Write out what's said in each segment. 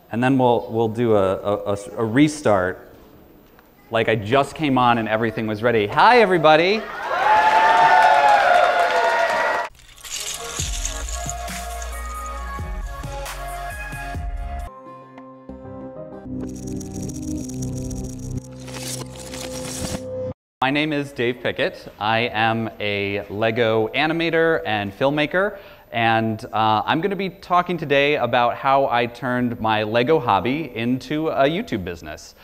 and then we'll do a restart, like I just came on and everything was ready. Hi, everybody. My name is Dave Pickett. I am a Lego animator and filmmaker, and I'm going to be talking today about how I turned my Lego hobby into a YouTube business,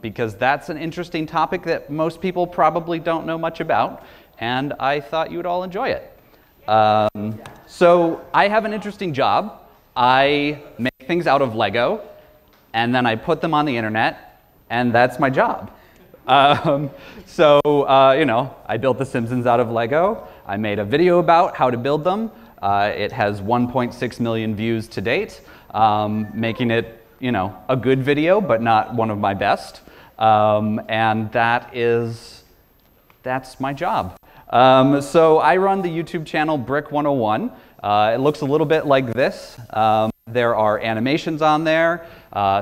because that's an interesting topic that most people probably don't know much about, and I thought you would all enjoy it. So I have an interesting job. I make things out of Lego, and then I put them on the internet, and that's my job. You know, I built The Simpsons out of Lego. I made a video about how to build them. It has 1.6 million views to date, making it, you know, a good video, but not one of my best. And that's my job. So I run the YouTube channel Brick 101. It looks a little bit like this. There are animations on there,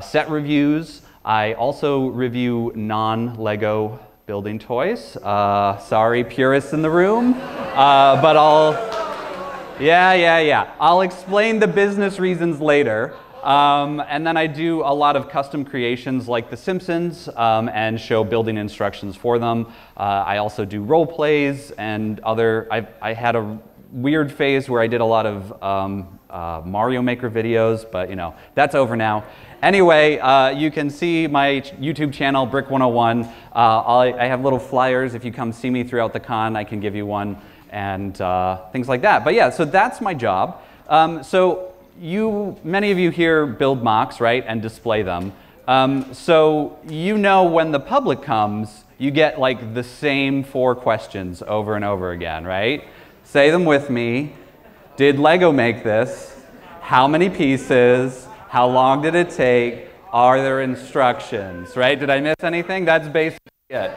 set reviews. I also review non-Lego building toys. Sorry, purists in the room, but I'll explain the business reasons later. And then I do a lot of custom creations like The Simpsons and show building instructions for them. I also do role plays and I had a weird phase where I did a lot of Mario Maker videos, but you know, that's over now. Anyway, you can see my YouTube channel, Brick 101. I have little flyers. If you come see me throughout the con, I can give you one and things like that. But yeah, so that's my job. So many of you here build mocks, right, and display them. So you know when the public comes, you get like the same 4 questions over and over again, right? Say them with me. Did Lego make this? How many pieces? How long did it take? Are there instructions, right? Did I miss anything? That's basically it.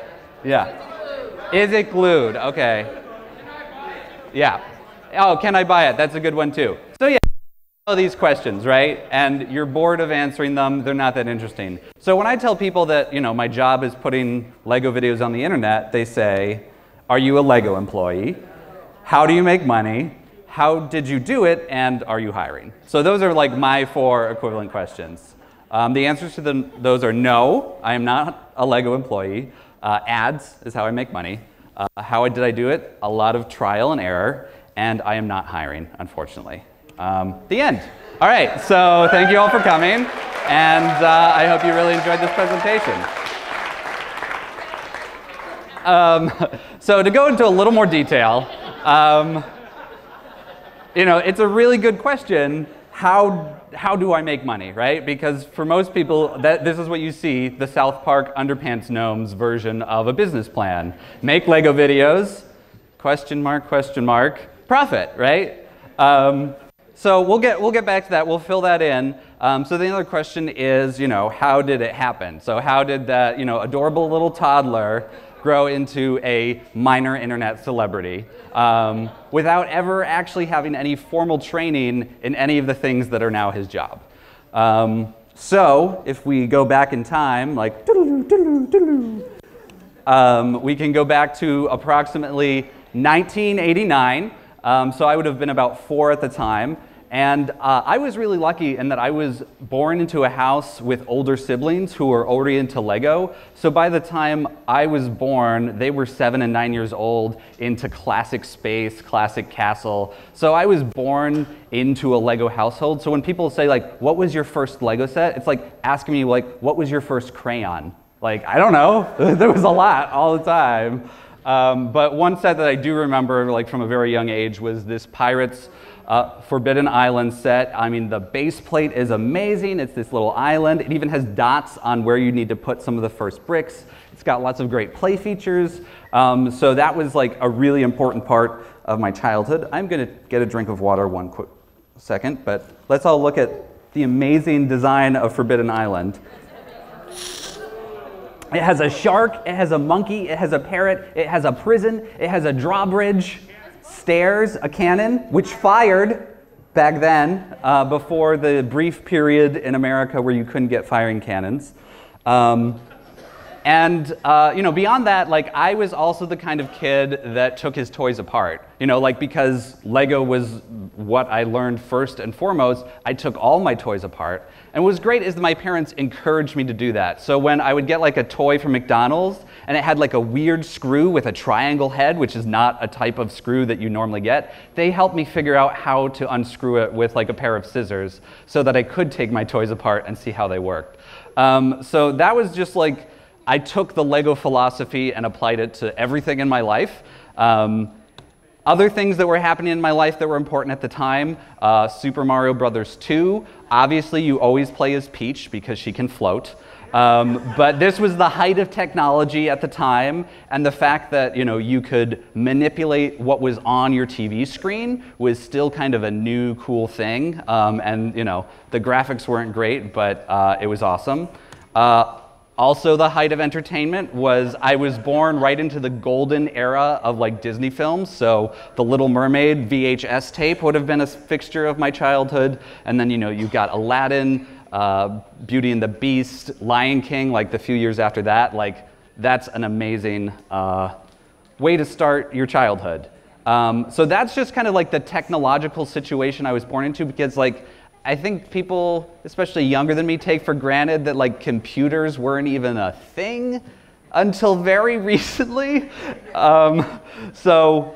Yeah. Is it glued? Okay. Yeah. Oh, can I buy it? That's a good one too. So yeah, all these questions, right? And you're bored of answering them. They're not that interesting. So when I tell people that, you know, my job is putting Lego videos on the internet, they say, are you a Lego employee? How do you make money? How did you do it, and are you hiring? So those are like my 4 equivalent questions. The answers to those are no, I am not a Lego employee. Ads is how I make money. How did I do it? A lot of trial and error, and I am not hiring, unfortunately. The end. All right, so thank you all for coming, and I hope you really enjoyed this presentation. So to go into a little more detail, you know, it's a really good question. How do I make money, right? Because for most people, this is what you see, the South Park Underpants Gnomes version of a business plan. Make Lego videos, question mark, profit, right? So we'll get back to that. We'll fill that in. So the other question is, you know, how did it happen? So how did that, you know, adorable little toddler grow into a minor internet celebrity without ever actually having any formal training in any of the things that are now his job. So if we go back in time, like we can go back to approximately 1989. So I would have been about 4 at the time. And I was really lucky in that I was born into a house with older siblings who were already into Lego. So by the time I was born, they were 7 and 9 years old into classic space, classic castle. So I was born into a Lego household. So when people say like, what was your first Lego set? It's like asking me like, what was your first crayon? Like, I don't know. There was a lot all the time. But one set that I do remember like from a very young age was this Pirates Forbidden Island set. I mean, the base plate is amazing. It's this little island. It even has dots on where you need to put some of the first bricks. It's got lots of great play features. So that was like a really important part of my childhood. I'm going to get a drink of water one quick second, but let's all look at the amazing design of Forbidden Island. It has a shark, it has a monkey, it has a parrot, it has a prison, it has a drawbridge, stairs, a cannon, which fired back then, before the brief period in America where you couldn't get firing cannons. Beyond that, like, I was also the kind of kid that took his toys apart. Because Lego was what I learned first and foremost, I took all my toys apart. And what was great is that my parents encouraged me to do that. So when I would get like a toy from McDonald's and it had like a weird screw with a triangle head, which is not a type of screw that you normally get, they helped me figure out how to unscrew it with like a pair of scissors so that I could take my toys apart and see how they worked. So that was just like, I took the Lego philosophy and applied it to everything in my life. Other things that were happening in my life that were important at the time, Super Mario Bros. 2. Obviously, you always play as Peach because she can float. But this was the height of technology at the time, and the fact that you could manipulate what was on your TV screen was still kind of a new, cool thing. The graphics weren't great, but it was awesome. Also, the height of entertainment was I was born right into the golden era of like Disney films. So The Little Mermaid VHS tape would have been a fixture of my childhood. And then, you've got Aladdin, Beauty and the Beast, Lion King, like the few years after that. Like, that's an amazing way to start your childhood. So that's just kind of like the technological situation I was born into, because like, I think people, especially younger than me, take for granted that like computers weren't even a thing until very recently. So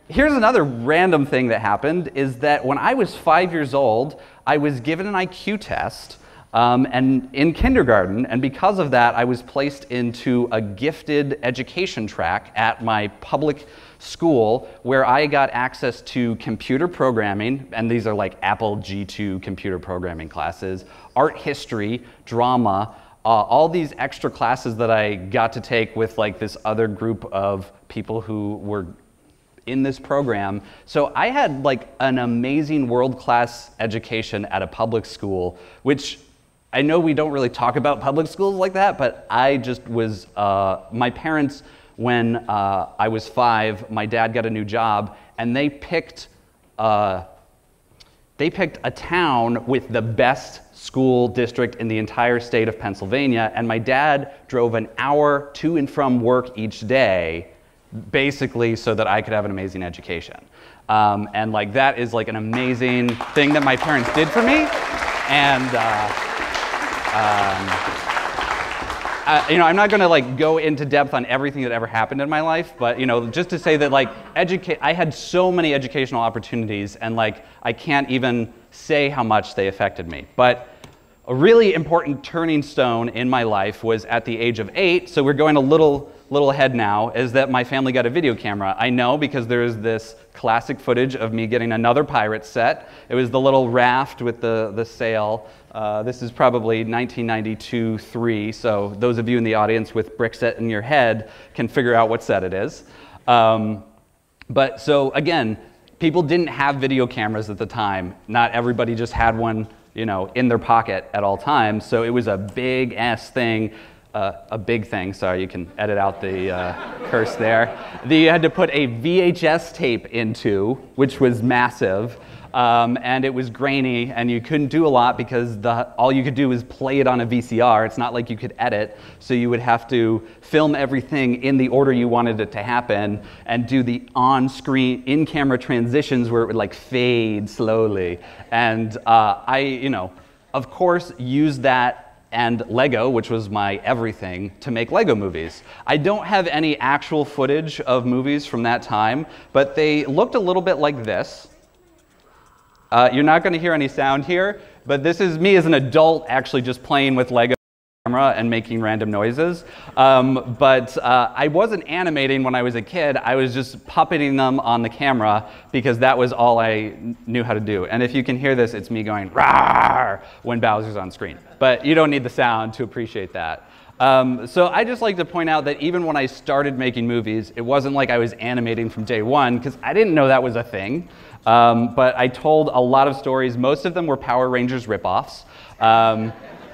here's another random thing that happened, is that when I was 5 years old, I was given an IQ test and in kindergarten, and because of that, I was placed into a gifted education track at my public school where I got access to computer programming, and these are like Apple G2 computer programming classes, art history, drama, all these extra classes that I got to take with like this other group of people who were in this program. So I had like an amazing world-class education at a public school, which I know we don't really talk about public schools like that, but I just was, my parents, when I was 5, my dad got a new job, and they picked a town with the best school district in the entire state of Pennsylvania, and my dad drove an hour to and from work each day, basically so that I could have an amazing education. And like, that is like an amazing thing that my parents did for me. And I'm not going to like go into depth on everything that ever happened in my life, but just to say that like I had so many educational opportunities, and like I can't even say how much they affected me. But a really important turning stone in my life was at the age of 8. So we're going a little ahead now, is that my family got a video camera. I know because there's this classic footage of me getting another pirate set. It was the little raft with the sail. This is probably 1992-3, so those of you in the audience with brick set in your head can figure out what set it is. But so again, people didn't have video cameras at the time. Not everybody just had one, in their pocket at all times. So it was a big ass thing. A big thing, sorry, you can edit out the curse there, that you had to put a VHS tape into, which was massive, and it was grainy, and you couldn't do a lot because all you could do was play it on a VCR. It's not like you could edit, so you would have to film everything in the order you wanted it to happen and do the on-screen, in-camera transitions where it would like fade slowly. And I, of course, used that and Lego, which was my everything, to make Lego movies. I don't have any actual footage of movies from that time, but they looked a little bit like this. You're not going to hear any sound here, but this is me as an adult actually just playing with Lego camera and making random noises. I wasn't animating when I was a kid. I was just puppeting them on the camera because that was all I knew how to do. And if you can hear this, it's me going "rawr" when Bowser's on screen. But you don't need the sound to appreciate that. So I just like to point out that even when I started making movies, it wasn't like I was animating from day one, because I didn't know that was a thing. But I told a lot of stories. Most of them were Power Rangers ripoffs.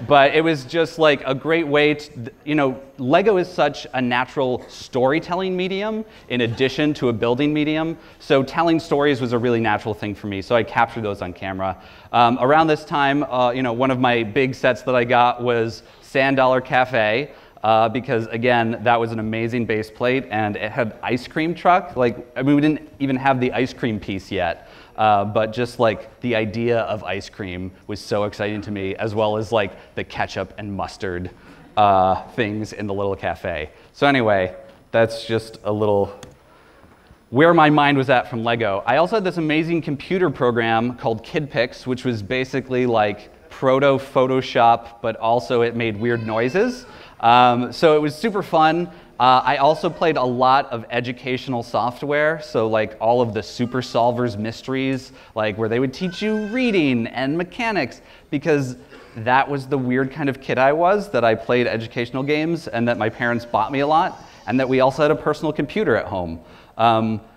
But it was just like a great way to, you know, Lego is such a natural storytelling medium in addition to a building medium. So telling stories was a really natural thing for me. So I captured those on camera. Around this time, you know, one of my big sets that I got was Sand Dollar Cafe. Because again, that was an amazing base plate, and it had ice cream truck. Like, I mean, we didn't even have the ice cream piece yet, but just like the idea of ice cream was so exciting to me, as well as like the ketchup and mustard things in the little cafe. So anyway, that's just a little where my mind was at from Lego. I also had this amazing computer program called KidPix, which was basically like proto Photoshop, but also it made weird noises. So it was super fun. I also played a lot of educational software, so like all of the Super Solvers mysteries, like where they would teach you reading and mechanics, because that was the weird kind of kid I was, that I played educational games and that my parents bought me a lot, and that we also had a personal computer at home.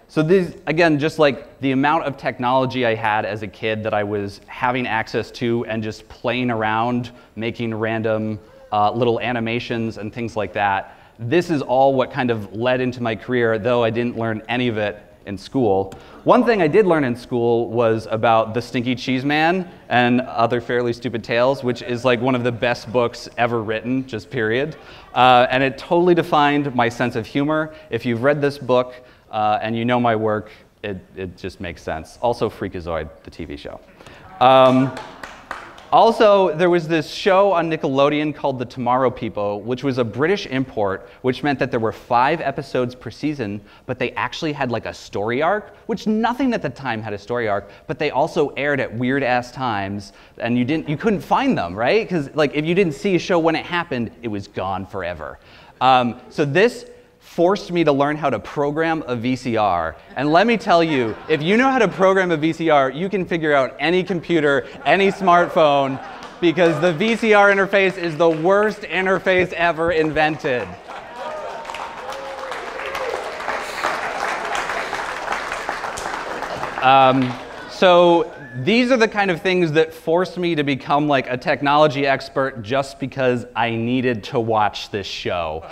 So these, again, just like the amount of technology I had as a kid that I was having access to and just playing around, making random little animations and things like that. This is all what kind of led into my career, though I didn't learn any of it in school. One thing I did learn in school was about The Stinky Cheese Man and Other Fairly Stupid Tales, which is like one of the best books ever written, just period. And it totally defined my sense of humor. If you've read this book and you know my work, it just makes sense. Also Freakazoid, the TV show. Also, there was this show on Nickelodeon called The Tomorrow People, which was a British import, which meant that there were 5 episodes per season, but they actually had like a story arc, which nothing at the time had a story arc, but they also aired at weird-ass times, and you couldn't find them, right? Because like if you didn't see a show when it happened, it was gone forever. So this forced me to learn how to program a VCR. And let me tell you, if you know how to program a VCR, you can figure out any computer, any smartphone, because the VCR interface is the worst interface ever invented. So these are the kind of things that forced me to become like a technology expert just because I needed to watch this show.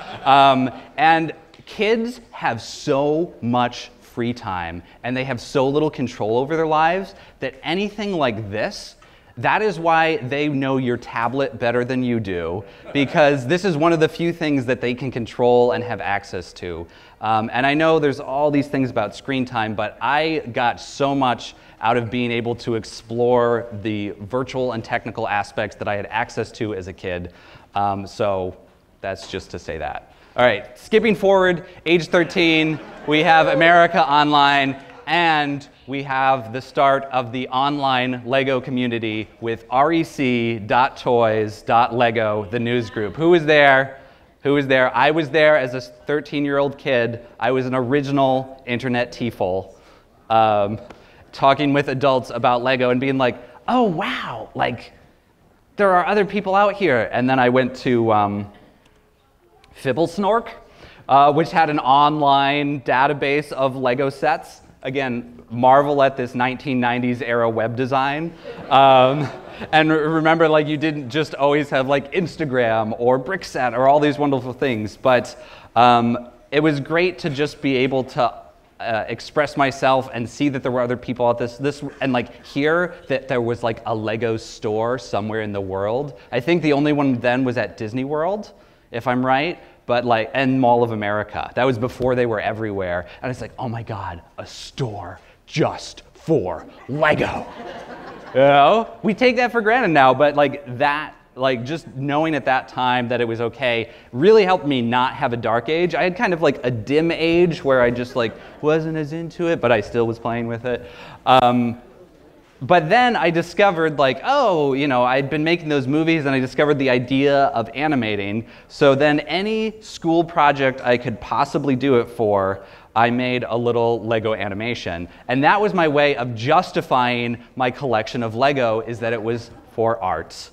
And kids have so much free time and they have so little control over their lives that anything like this, that is why they know your tablet better than you do, because this is one of the few things that they can control and have access to. And I know there's all these things about screen time, but I got so much out of being able to explore the virtual and technical aspects that I had access to as a kid. So that's just to say that. All right, skipping forward, age 13, we have America Online, and we have the start of the online Lego community with rec.toys.lego, the news group. Who was there? Who was there? I was there as a 13-year-old kid. I was an original internet TFL, talking with adults about Lego and being like, oh, wow, like, there are other people out here. And then I went to Fibblesnork, which had an online database of Lego sets. Again, marvel at this 1990s era web design. And remember, like, you didn't just always have like Instagram or Brickset or all these wonderful things, but it was great to just be able to express myself and see that there were other people at this and like hear that there was like a Lego store somewhere in the world. I think the only one then was at Disney World, if I'm right, but like, and Mall of America. That was before they were everywhere. And it's like, oh my God, a store just for Lego. You know? We take that for granted now, but like that, like just knowing at that time that it was okay really helped me not have a dark age. I had kind of like a dim age where I just like wasn't as into it, but I still was playing with it. But then I discovered like, oh, you know, I'd been making those movies and I discovered the idea of animating. So then any school project I could possibly do it for, I made a little Lego animation. And that was my way of justifying my collection of Lego, is that it was for arts.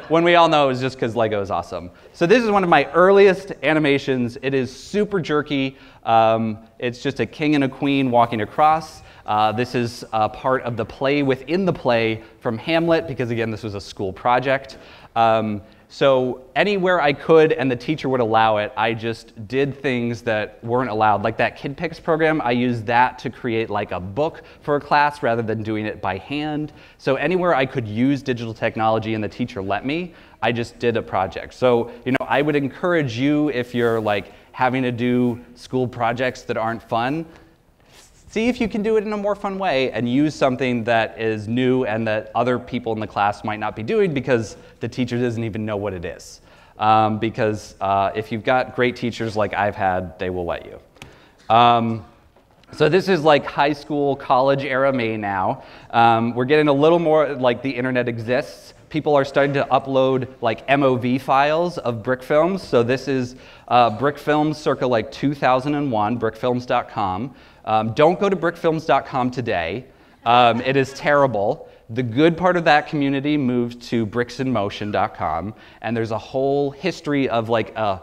When we all know it was just because Lego is awesome. So this is one of my earliest animations. It is super jerky. It's just a king and a queen walking across. This is part of the play within the play from Hamlet, because again, this was a school project. So anywhere I could and the teacher would allow it, I just did things that weren't allowed. Like that Kid Picks program, I used that to create like a book for a class rather than doing it by hand. So anywhere I could use digital technology and the teacher let me, I just did a project. So, I would encourage you, if you're like having to do school projects that aren't fun, see if you can do it in a more fun way and use something that is new and that other people in the class might not be doing because the teacher doesn't even know what it is. Because if you've got great teachers like I've had, they will let you. So this is like high school, college era me now. We're getting a little more like the internet exists. People are starting to upload like MOV files of brick films. So this is brick films circa like 2001, brickfilms.com. Don't go to brickfilms.com today. It is terrible. The good part of that community moved to bricksinmotion.com, and there's a whole history of like a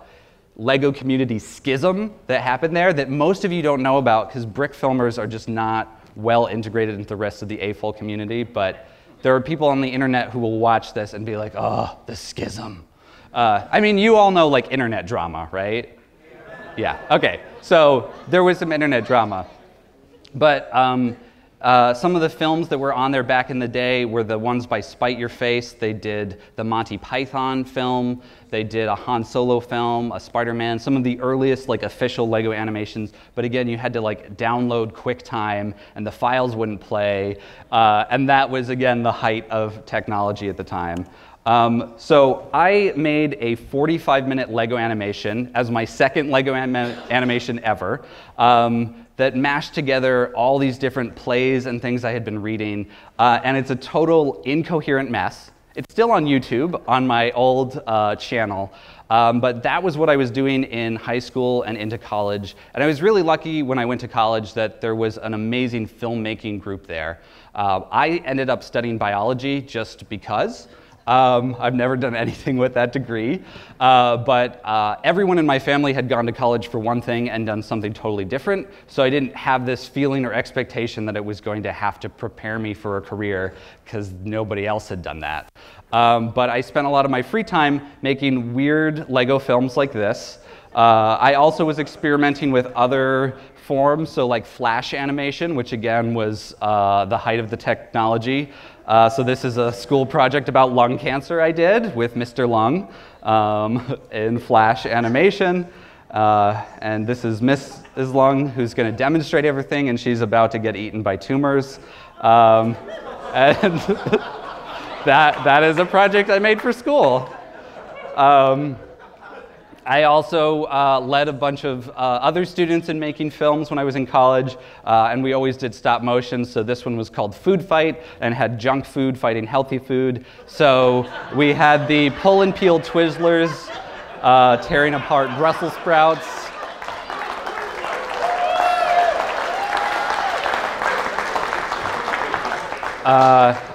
Lego community schism that happened there that most of you don't know about because brick filmers are just not well integrated into the rest of the AFOL community, but there are people on the internet who will watch this and be like, oh, the schism. I mean, you all know like internet drama, right? Yeah, okay. So there was some internet drama. But some of the films that were on there back in the day were the ones by Spite Your Face. They did the Monty Python film. They did a Han Solo film, a Spider-Man, some of the earliest like official Lego animations. But again, you had to like download QuickTime and the files wouldn't play. And that was, again, the height of technology at the time. So I made a 45-minute Lego animation as my second Lego animation ever that mashed together all these different plays and things I had been reading. And it's a total incoherent mess. It's still on YouTube on my old channel. But that was what I was doing in high school and into college. And I was really lucky when I went to college that there was an amazing filmmaking group there. I ended up studying biology just because. I've never done anything with that degree, but everyone in my family had gone to college for one thing and done something totally different, so I didn't have this feeling or expectation that it was going to have to prepare me for a career because nobody else had done that. But I spent a lot of my free time making weird Lego films like this. I also was experimenting with other forms, so like flash animation, which again was the height of the technology. So this is a school project about lung cancer I did with Mr. Lung in flash animation. And this is Mrs. Lung, who's going to demonstrate everything, and she's about to get eaten by tumors. And that is a project I made for school. I also led a bunch of other students in making films when I was in college, and we always did stop motion, so this one was called Food Fight and had junk food fighting healthy food. So we had the pull and peel Twizzlers tearing apart Brussels sprouts.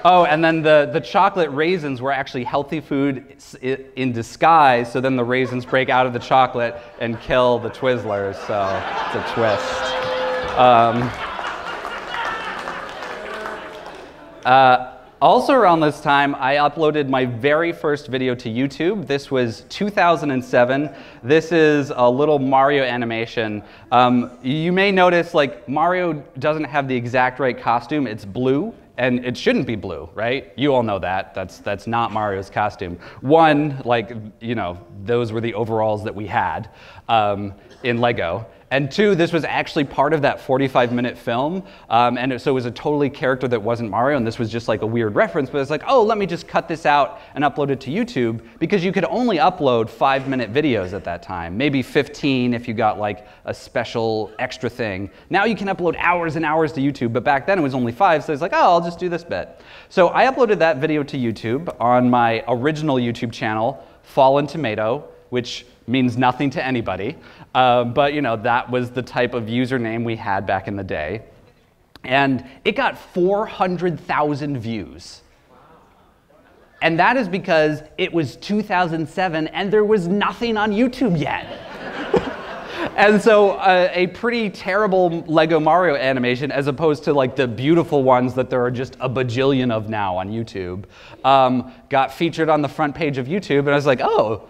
Oh, and then the chocolate raisins were actually healthy food in disguise, so then the raisins break out of the chocolate and kill the Twizzlers, so it's a twist. Also around this time, I uploaded my very first video to YouTube. This was 2007. This is a little Mario animation. You may notice like Mario doesn't have the exact right costume. It's blue. And it shouldn't be blue, right? You all know that. That's not Mario's costume. One, like, those were the overalls that we had in Lego. And two, this was actually part of that 45-minute film. So it was a totally character that wasn't Mario, and this was just like a weird reference, but it's like, oh, let me just cut this out and upload it to YouTube, because you could only upload 5-minute videos at that time, maybe 15 if you got like a special extra thing. Now you can upload hours and hours to YouTube, but back then it was only 5, so it's like, oh, I'll just do this bit. So I uploaded that video to YouTube on my original YouTube channel, Fallen Tomato, which means nothing to anybody. But that was the type of username we had back in the day. And it got 400,000 views. And that is because it was 2007 and there was nothing on YouTube yet. And so a pretty terrible Lego Mario animation, as opposed to like the beautiful ones that there are just a bajillion of now on YouTube, got featured on the front page of YouTube, and I was like, oh,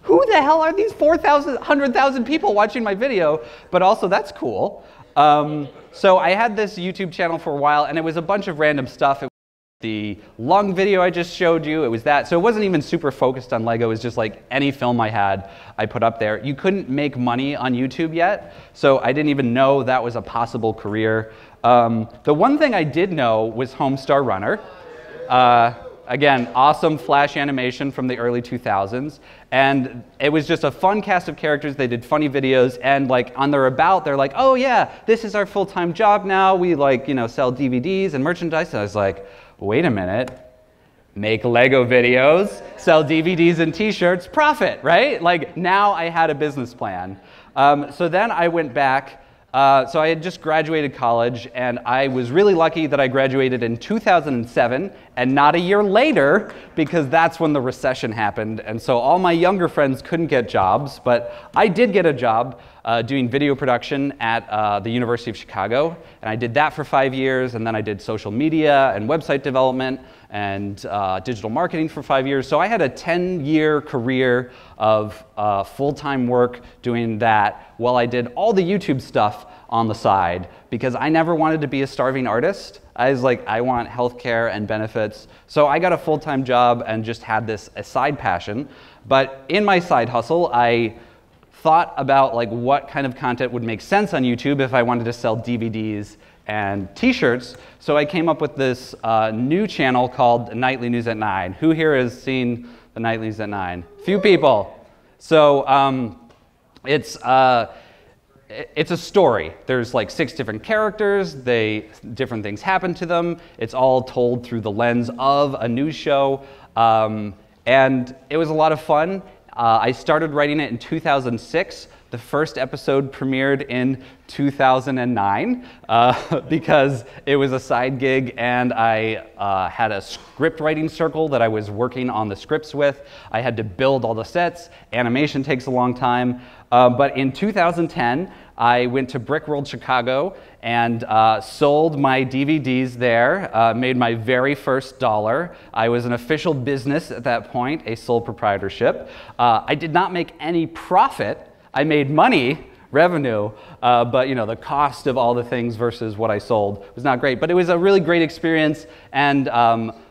who the hell are these 4,000, 100,000 people watching my video? But also, that's cool. So I had this YouTube channel for a while, and it was a bunch of random stuff. It was the lung video I just showed you, it was that. So it wasn't even super focused on Lego, it was just like any film I had, I put up there. You couldn't make money on YouTube yet, so I didn't even know that was a possible career. The one thing I did know was Homestar Runner. Again, awesome Flash animation from the early 2000s. And it was just a fun cast of characters. They did funny videos, and like on their about, they're like, oh yeah, this is our full-time job now. We like, sell DVDs and merchandise. And I was like, wait a minute, make Lego videos, sell DVDs and t-shirts, profit, right? Like now I had a business plan. So then I went back. So I had just graduated college, and I was really lucky that I graduated in 2007 and not a year later, because that's when the recession happened. And so all my younger friends couldn't get jobs, but I did get a job doing video production at the University of Chicago. And I did that for 5 years, and then I did social media and website development and digital marketing for 5 years. So I had a 10-year career of full-time work doing that while I did all the YouTube stuff on the side, because I never wanted to be a starving artist. I was like, I want healthcare and benefits. So I got a full-time job and just had this a side passion. But in my side hustle, I thought about like what kind of content would make sense on YouTube if I wanted to sell DVDs and t-shirts. So I came up with this new channel called Nightly News at 9. Who here has seen the Nightly News at 9? Few people. So it's a story. There's like 6 different characters. Different things happen to them. It's all told through the lens of a news show. And it was a lot of fun. I started writing it in 2006. The first episode premiered in 2009 because it was a side gig, and I had a script writing circle that I was working on the scripts with. I had to build all the sets. Animation takes a long time. But in 2010, I went to Brick World Chicago and sold my DVDs there, made my very first $1. I was an official business at that point, a sole proprietorship. I did not make any profit. I made money, revenue, but the cost of all the things versus what I sold was not great. But it was a really great experience, and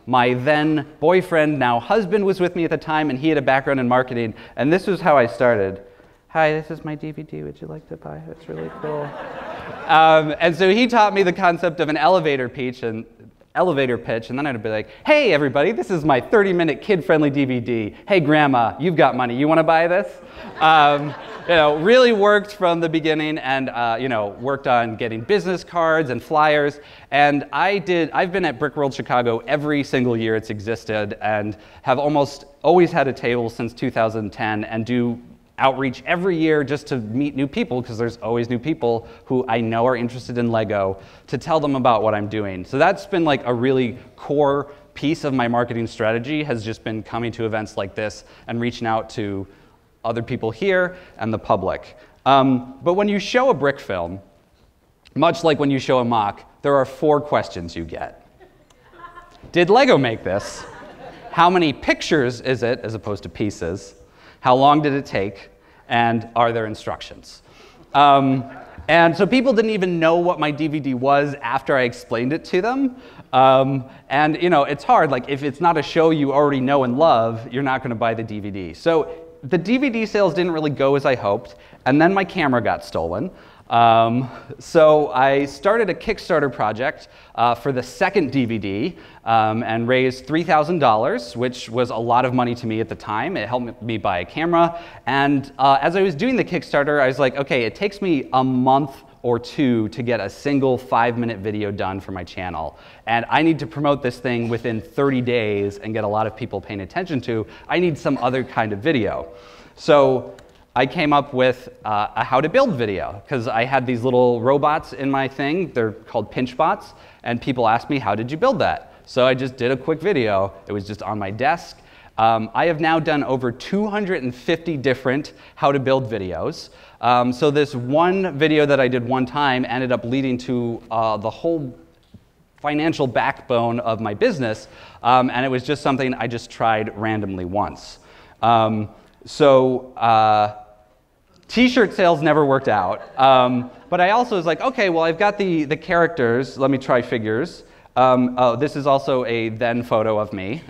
my then boyfriend, now husband, was with me at the time, and he had a background in marketing, and this was how I started. Hi, this is my DVD. Would you like to buy it? It's really cool. And so he taught me the concept of an elevator pitch, and then I'd be like, hey, everybody, this is my 30-minute kid-friendly DVD. Hey, Grandma, you've got money. You want to buy this? Really worked from the beginning, and worked on getting business cards and flyers. And I've been at Brick World Chicago every single year it's existed, and have almost always had a table since 2010, and do outreach every year just to meet new people, because there's always new people who I know are interested in Lego, to tell them about what I'm doing. So that's been like a really core piece of my marketing strategy, has just been coming to events like this and reaching out to other people here and the public. But when you show a brick film, much like when you show a mock, there are 4 questions you get. Did Lego make this? How many pictures is it, as opposed to pieces? How long did it take? And are there instructions? And so people didn't even know what my DVD was after I explained it to them. And it's hard. Like, if it's not a show you already know and love, you're not going to buy the DVD. So the DVD sales didn't really go as I hoped. And then my camera got stolen. So I started a Kickstarter project for the second DVD and raised $3,000, which was a lot of money to me at the time. It helped me buy a camera. And as I was doing the Kickstarter, I was like, okay, it takes me a month or 2 to get a single 5-minute video done for my channel. And I need to promote this thing within 30 days and get a lot of people paying attention to. I need some other kind of video. So I came up with a how to build video, because I had these little robots in my thing. They're called pinch bots, and people asked me, how did you build that? So I just did a quick video. It was just on my desk. I have now done over 250 different how to build videos. So this one video that I did one time ended up leading to the whole financial backbone of my business, and it was just something I just tried randomly once. T-shirt sales never worked out, but I also was like, okay, well, I've got the characters, let me try figures. Oh, this is also a then photo of me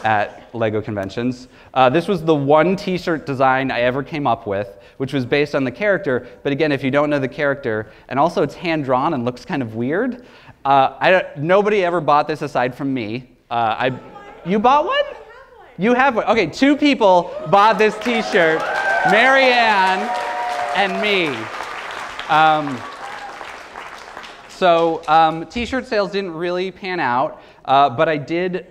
at LEGO conventions. This was the one t-shirt design I ever came up with, which was based on the character, but again, if you don't know the character, and also it's hand-drawn and looks kind of weird, nobody ever bought this aside from me. You bought one? You have one. Okay, 2 people bought this t-shirt, Marianne and me. T-shirt sales didn't really pan out, but I did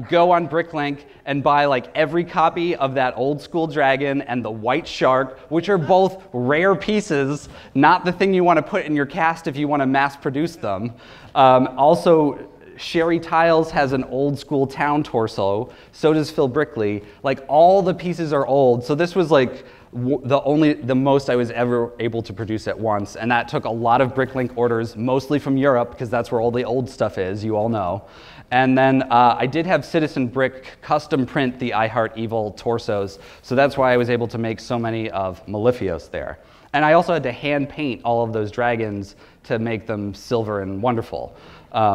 go on Bricklink and buy like every copy of that old school dragon and the white shark, which are both rare pieces, not the thing you want to put in your cast if you want to mass produce them. Also, Sherry Tiles has an old school town torso, so does Phil Brickley. Like all the pieces are old, so this was like the most I was ever able to produce at once, and that took a lot of Bricklink orders, mostly from Europe, because that's where all the old stuff is, you all know. And then I did have Citizen Brick custom print the I Heart Evil torsos, so that's why I was able to make so many of Malefios there. And I also had to hand paint all of those dragons to make them silver and wonderful,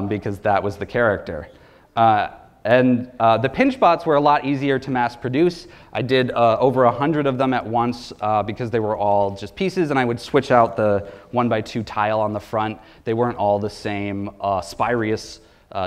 because that was the character. The pinch bots were a lot easier to mass produce. I did over 100 of them at once because they were all just pieces, and I would switch out the 1x2 tile on the front. They weren't all the same Spyrius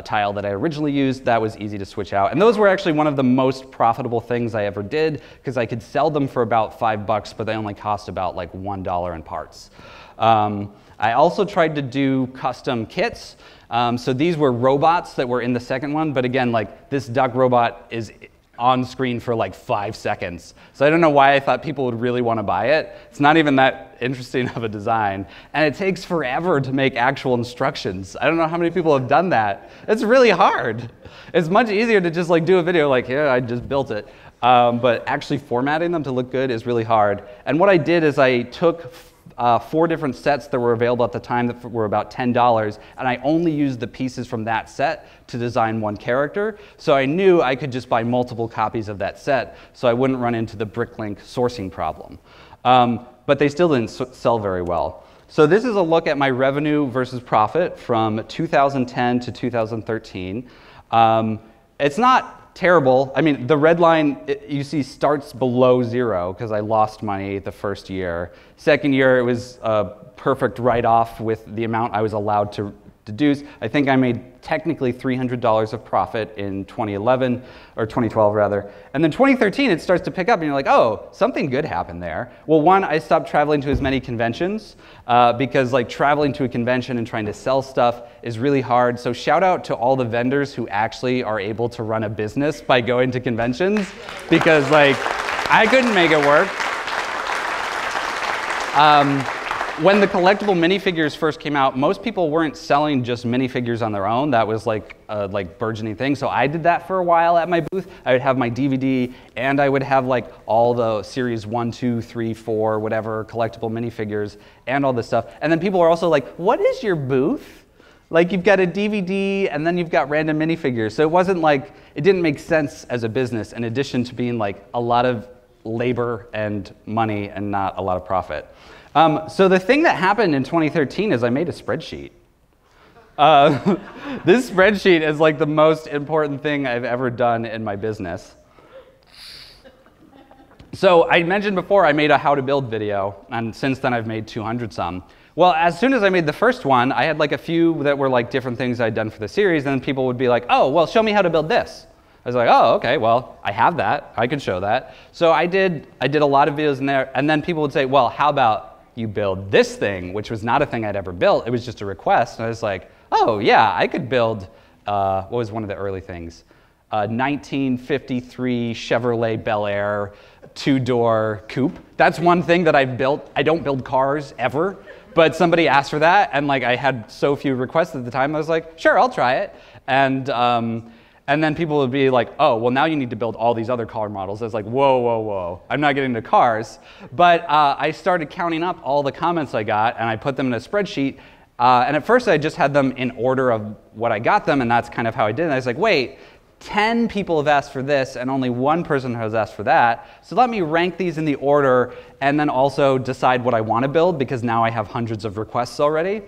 tile that I originally used. That was easy to switch out. And those were actually one of the most profitable things I ever did, because I could sell them for about $5, but they only cost about like $1 in parts. I also tried to do custom kits. So these were robots that were in the second one, but again, like this duck robot is on screen for like 5 seconds. So I don't know why I thought people would really want to buy it. It's not even that interesting of a design, and it takes forever to make actual instructions. I don't know how many people have done that. It's really hard. It's much easier to just like do a video like, yeah, I just built it. But actually formatting them to look good is really hard. And what I did is I took 4 different sets that were available at the time that were about $10, and I only used the pieces from that set to design one character. So I knew I could just buy multiple copies of that set, so I wouldn't run into the Bricklink sourcing problem. But they still didn't sell very well. So this is a look at my revenue versus profit from 2010 to 2013. It's not terrible. I mean, the red line, you see, starts below 0 because I lost money the first year. Second year, it was a perfect write-off with the amount I was allowed to deduce. I think I made technically $300 of profit in 2011, or 2012 rather. And then 2013, it starts to pick up and you're like, oh, something good happened there. Well, one, I stopped traveling to as many conventions because like traveling to a convention and trying to sell stuff is really hard. So shout out to all the vendors who actually are able to run a business by going to conventions, because like I couldn't make it work. When the collectible minifigures first came out, most people weren't selling just minifigures on their own. That was like a burgeoning thing. So I did that for a while at my booth. I would have my DVD, and I would have like all the series 1, 2, 3, 4, whatever collectible minifigures and all this stuff. And then people were also like, what is your booth? Like you've got a DVD and then you've got random minifigures. So it wasn't like, it didn't make sense as a business, in addition to being like a lot of labor and money and not a lot of profit. So the thing that happened in 2013 is I made a spreadsheet. This spreadsheet is like the most important thing I've ever done in my business. So I mentioned before I made a how to build video, and since then I've made 200 some. Well, as soon as I made the first one, I had like a few that were like different things I'd done for the series, and then people would be like, oh, well, show me how to build this. I was like, oh, okay, well, I have that. I can show that. So I did a lot of videos in there, and then people would say, well, how about you build this thing, which was not a thing I'd ever built. It was just a request. And I was like, oh, yeah, I could build, what was one of the early things? 1953 Chevrolet Bel Air 2-door coupe. That's one thing that I've built. I don't build cars ever, but somebody asked for that, and like I had so few requests at the time, I was like, sure, I'll try it. And And then people would be like, oh, well, now you need to build all these other car models. I was like, whoa, whoa, whoa. I'm not getting into cars. But I started counting up all the comments I got, and I put them in a spreadsheet. And at first, I just had them in order of what I got them, and that's kind of how I did it. And I was like, wait, 10 people have asked for this, and only one person has asked for that. So let me rank these in the order, and then also decide what I want to build, because now I have hundreds of requests already.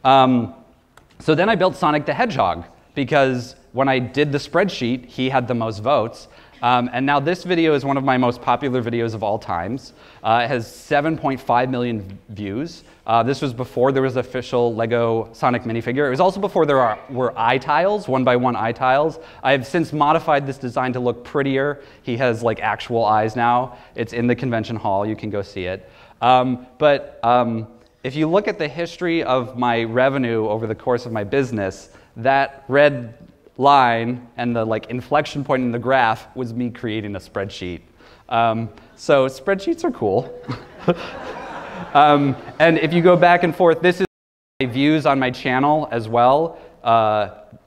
So then I built Sonic the Hedgehog, because when I did the spreadsheet, he had the most votes. And now this video is one of my most popular videos of all times. It has 7.5 million views. This was before there was official Lego Sonic minifigure. It was also before there were eye tiles, one-by-one eye tiles. I have since modified this design to look prettier. He has like actual eyes now. It's in the convention hall. You can go see it. If you look at the history of my revenue over the course of my business, that red line and the like inflection point in the graph was me creating a spreadsheet. So spreadsheets are cool. And if you go back and forth, this is my views on my channel as well.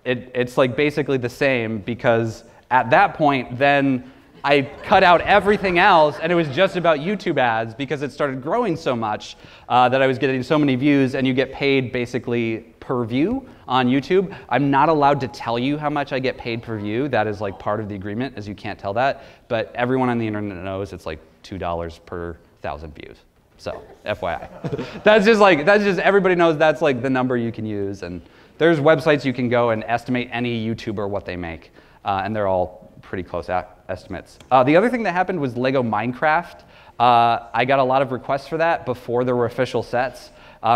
It's like basically the same, because at that point then I cut out everything else, and it was just about YouTube ads, because it started growing so much that I was getting so many views, and you get paid basically per view on YouTube. I'm not allowed to tell you how much I get paid per view. That is like part of the agreement, as you can't tell that. But everyone on the internet knows it's like $2 per 1,000 views. So FYI. that's just everybody knows that's like the number you can use. And there's websites you can go and estimate any YouTuber what they make. And they're all pretty close estimates. The other thing that happened was Lego Minecraft. I got a lot of requests for that before there were official sets.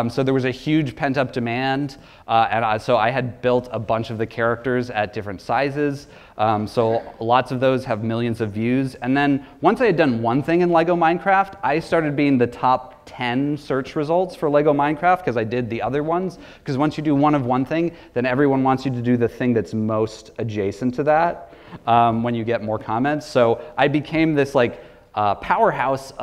So there was a huge pent-up demand, so I had built a bunch of the characters at different sizes. So lots of those have millions of views. And then once I had done one thing in Lego Minecraft, I started being the top 10 search results for Lego Minecraft, because I did the other ones. Because once you do one of one thing, then everyone wants you to do the thing that's most adjacent to that when you get more comments. So I became this like powerhouse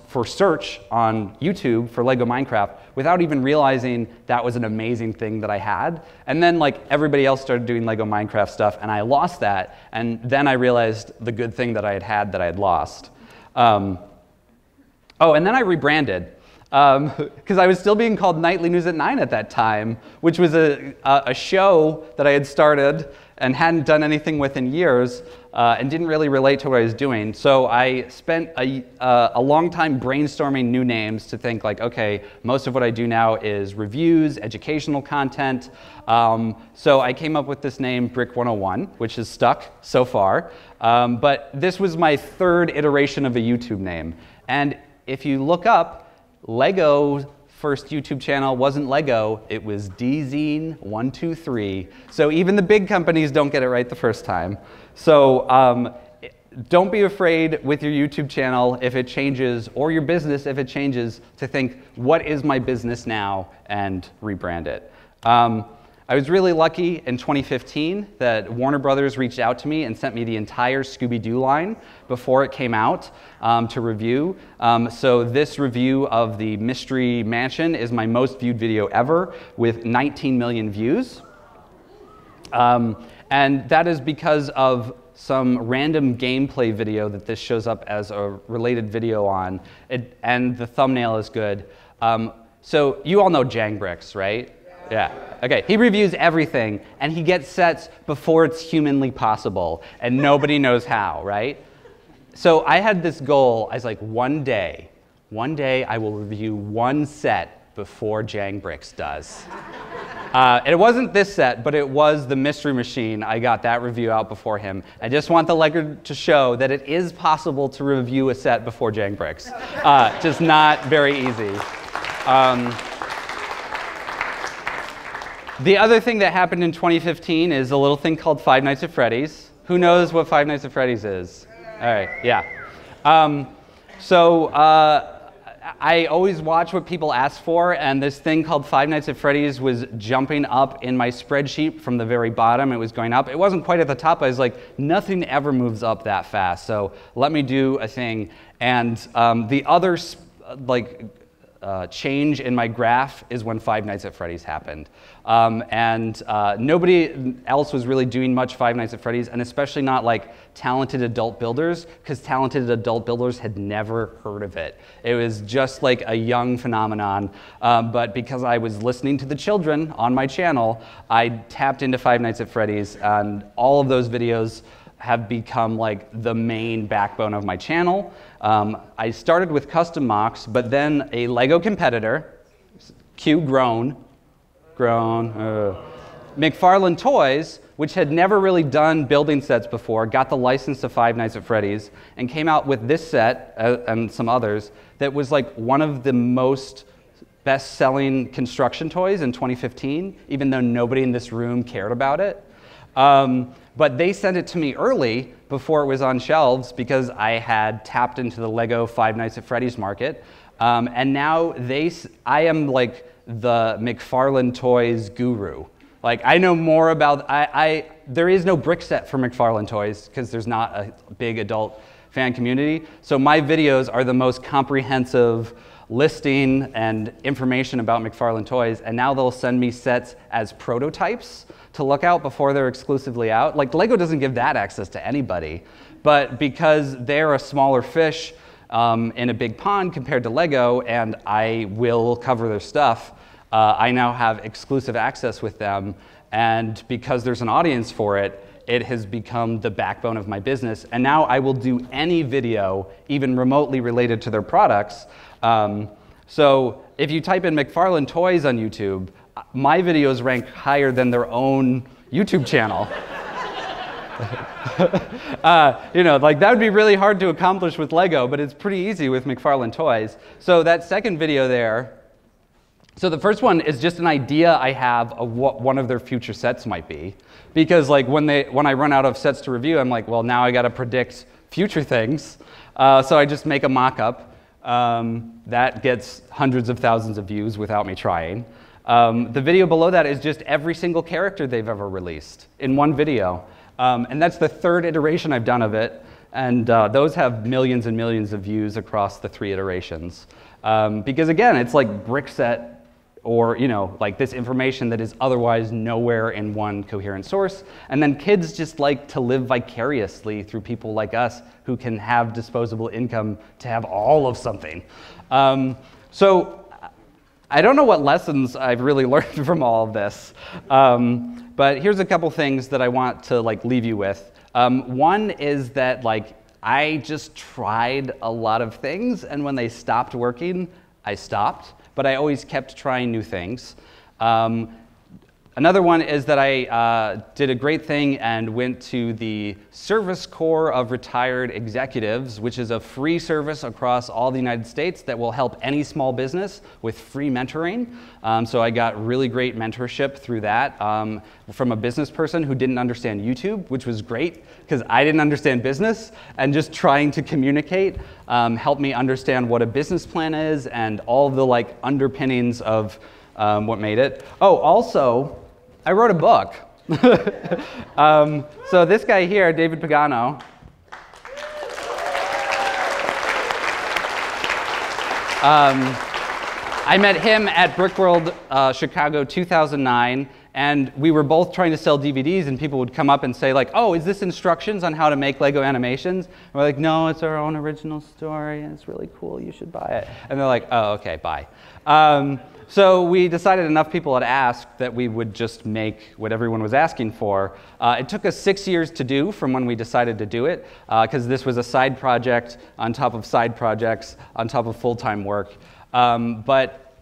for search on YouTube for Lego Minecraft without even realizing that was an amazing thing that I had. And then like everybody else started doing Lego Minecraft stuff, and I lost that. And then I realized the good thing that I had that I had lost. Oh, and then I rebranded. Because I was still being called Nightly News at 9 at that time, which was a show that I had started and hadn't done anything with in years, and didn't really relate to what I was doing. So I spent a long time brainstorming new names to think like, okay, most of what I do now is reviews, educational content. So I came up with this name, Brick 101, which is stuck so far. But this was my third iteration of a YouTube name. And if you look up, Lego's first YouTube channel wasn't Lego, it was DZine123. So even the big companies don't get it right the first time. So don't be afraid with your YouTube channel if it changes, or your business if it changes, to think, what is my business now, and rebrand it. I was really lucky in 2015 that Warner Brothers reached out to me and sent me the entire Scooby-Doo line before it came out to review. So this review of the Mystery Mansion is my most viewed video ever, with 19 million views. And that is because of some random gameplay video that this shows up as a related video on, and the thumbnail is good. So you all know Jangbricks, right? Yeah. Okay, he reviews everything, and he gets sets before it's humanly possible, and nobody knows how, right? So I had this goal. I was like, one day I will review one set before Jangbricks does. It wasn't this set, but it was the Mystery Machine. I got that review out before him. I just want the record to show that it is possible to review a set before Jangbricks. Just not very easy. The other thing that happened in 2015 is a little thing called Five Nights at Freddy's. Who knows what Five Nights at Freddy's is? All right, yeah. I always watch what people ask for, and this thing called Five Nights at Freddy's was jumping up in my spreadsheet from the very bottom. It was going up. It wasn't quite at the top. I was like, nothing ever moves up that fast, so let me do a thing. And the other change in my graph is when Five Nights at Freddy's happened. Nobody else was really doing much Five Nights at Freddy's, and especially not like talented adult builders, because talented adult builders had never heard of it. It was just like a young phenomenon, but because I was listening to the children on my channel, I tapped into Five Nights at Freddy's, and all of those videos have become like the main backbone of my channel. I started with custom mocks, but then a Lego competitor, McFarlane Toys, which had never really done building sets before, got the license to Five Nights at Freddy's, and came out with this set and some others that was like one of the most best-selling construction toys in 2015, even though nobody in this room cared about it. But they sent it to me early before it was on shelves because I had tapped into the Lego Five Nights at Freddy's market. And now I am like the McFarlane Toys guru. Like I know more about, there is no brick set for McFarlane Toys because there's not a big adult fan community. So my videos are the most comprehensive listing and information about McFarlane Toys, and now they'll send me sets as prototypes to look out before they're exclusively out. Like Lego doesn't give that access to anybody, but because they're a smaller fish in a big pond compared to Lego, and I will cover their stuff, I now have exclusive access with them, and because there's an audience for it, it has become the backbone of my business, and now I will do any video, even remotely related to their products. So if you type in McFarlane Toys on YouTube, my videos rank higher than their own YouTube channel. You know, like that would be really hard to accomplish with Lego, but it's pretty easy with McFarlane Toys. So that second video there, so the first one is just an idea I have of what one of their future sets might be. Because like when I run out of sets to review, I'm like, well, now I got to predict future things. So I just make a mock-up. That gets hundreds of thousands of views without me trying. The video below that is just every single character they've ever released in one video. And that's the third iteration I've done of it. And those have millions and millions of views across the 3 iterations. Because again, it's like brick set, or you know, like this information that is otherwise nowhere in one coherent source. And then kids just like to live vicariously through people like us who can have disposable income to have all of something. So I don't know what lessons I've really learned from all of this, but here's a couple things that I want to like leave you with. One is that like I just tried a lot of things, and when they stopped working, I stopped. But I always kept trying new things. Another one is that I did a great thing and went to the Service Corps of Retired Executives, which is a free service across all the United States that will help any small business with free mentoring. So I got really great mentorship through that from a business person who didn't understand YouTube, which was great because I didn't understand business, and just trying to communicate helped me understand what a business plan is and all the like underpinnings of what made it. Oh, also, I wrote a book. So this guy here, David Pagano, I met him at Brickworld Chicago 2009, and we were both trying to sell DVDs, and people would come up and say like, oh, is this instructions on how to make Lego animations? And we're like, no, it's our own original story, and it's really cool, you should buy it. And they're like, oh, okay, bye. So we decided enough people had asked that we would just make what everyone was asking for. It took us 6 years to do from when we decided to do it, because this was a side project on top of side projects on top of full-time work. But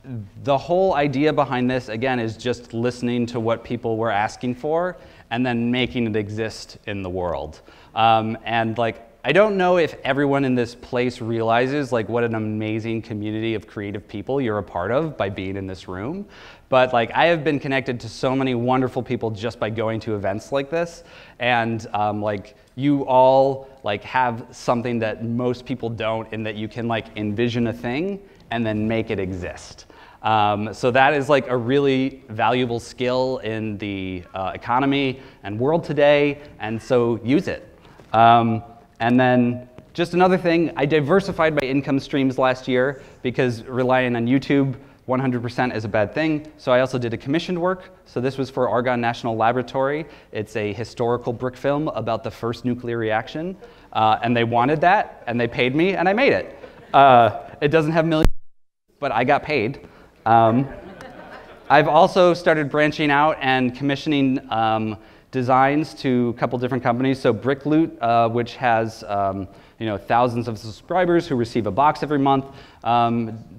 the whole idea behind this, again, is just listening to what people were asking for and then making it exist in the world. And like, I don't know if everyone in this place realizes like what an amazing community of creative people you're a part of by being in this room. But like I have been connected to so many wonderful people just by going to events like this. And like you all like have something that most people don't, in that you can like envision a thing and then make it exist. So that is like a really valuable skill in the economy and world today, and so use it. And then just another thing, I diversified my income streams last year because relying on YouTube 100% is a bad thing. So I also did a commissioned work. So this was for Argonne National Laboratory. It's a historical brick film about the first nuclear reaction. And they wanted that, and they paid me, and I made it. It doesn't have millions, but I got paid. I've also started branching out and commissioning designs to a couple different companies. So Brick Loot, which has thousands of subscribers who receive a box every month,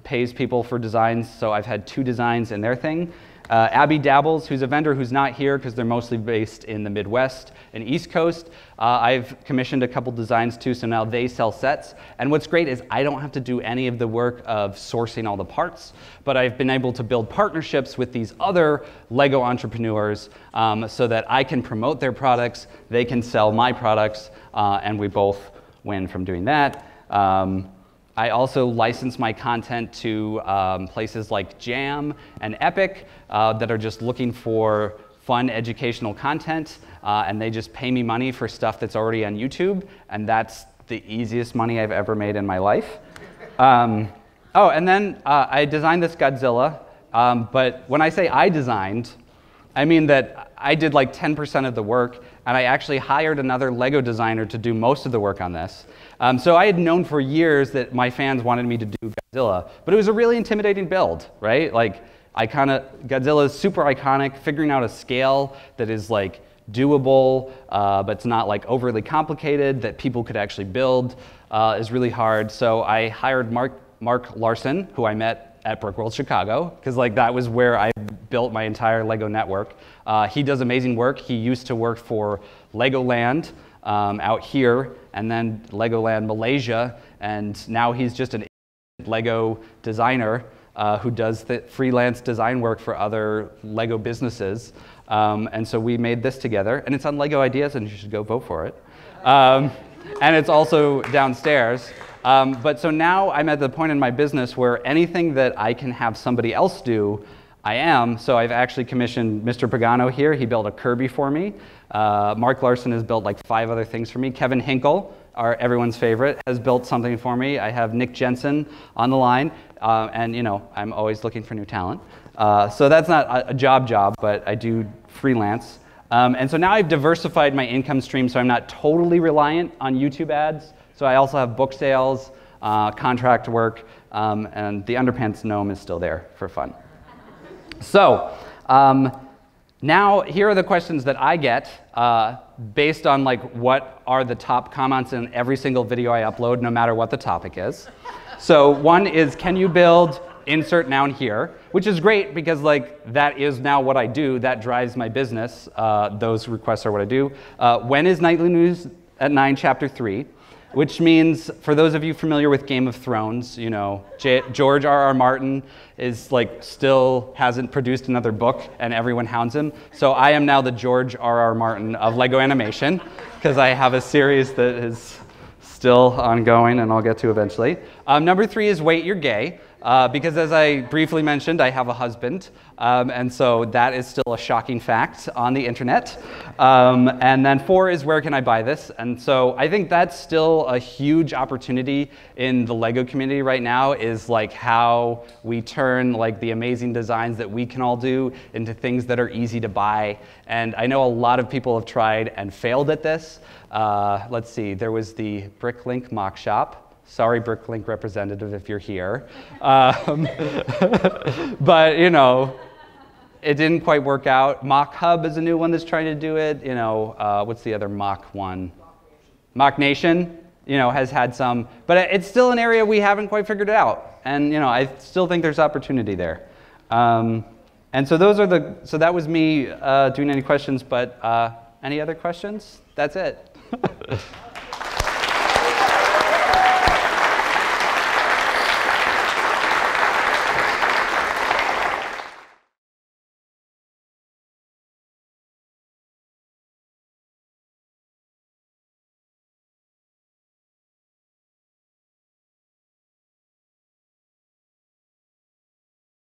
pays people for designs. So I've had 2 designs in their thing. Abby Dabbles, who's a vendor who's not here because they're mostly based in the Midwest and East Coast. I've commissioned a couple designs too, so now they sell sets. And what's great is I don't have to do any of the work of sourcing all the parts, but I've been able to build partnerships with these other Lego entrepreneurs so that I can promote their products, they can sell my products, and we both win from doing that. I also license my content to places like Jam and Epic that are just looking for fun educational content, and they just pay me money for stuff that's already on YouTube, and that's the easiest money I've ever made in my life. Oh, and then I designed this Godzilla, but when I say I designed, I mean that I did like 10% of the work, and I actually hired another Lego designer to do most of the work on this. So I had known for years that my fans wanted me to do Godzilla, but it was a really intimidating build, right? Like, Godzilla is super iconic. Figuring out a scale that is like doable, but it's not like overly complicated, that people could actually build, is really hard. So I hired Mark Larson, who I met at Brickworld Chicago, because like that was where I built my entire Lego network. He does amazing work. He used to work for Legoland out here, and then Legoland Malaysia, and now he's just an Lego designer who does the freelance design work for other Lego businesses. And so we made this together, and it's on Lego Ideas, and you should go vote for it. And it's also downstairs. But so now I'm at the point in my business where anything that I can have somebody else do, I am. So I've actually commissioned Mr. Pagano here. He built a Kirby for me. Mark Larson has built like 5 other things for me. Kevin Hinkle, everyone's favorite, has built something for me. I have Nick Jensen on the line. And I'm always looking for new talent. So that's not a job, but I do freelance. And so now I've diversified my income stream, so I'm not totally reliant on YouTube ads. So I also have book sales, contract work, and the underpants gnome is still there for fun. So now here are the questions that I get based on like what are the top comments in every single video I upload, no matter what the topic is. So one is, can you build insert noun here, which is great because like that is now what I do. That drives my business. Those requests are what I do. When is Nightly News at 9 Chapter 3? Which means, for those of you familiar with Game of Thrones, George R.R. Martin is like still hasn't produced another book, and everyone hounds him. So I am now the George R.R. Martin of Lego animation, because I have a series that is still ongoing, and I'll get to eventually. Number 3 is wait, you're gay. Because as I briefly mentioned, I have a husband, and so that is still a shocking fact on the internet. And then 4 is where can I buy this? And so I think that's still a huge opportunity in the Lego community right now, is like how we turn like the amazing designs that we can all do into things that are easy to buy. And I know a lot of people have tried and failed at this. Let's see, there was the Bricklink mock shop. Sorry, Bricklink representative, if you're here. But, it didn't quite work out. Mock Hub is a new one that's trying to do it. What's the other mock one? Mock Nation, has had some. But it's still an area we haven't quite figured it out. And, I still think there's opportunity there. And so so that was me doing any questions. But any other questions? That's it.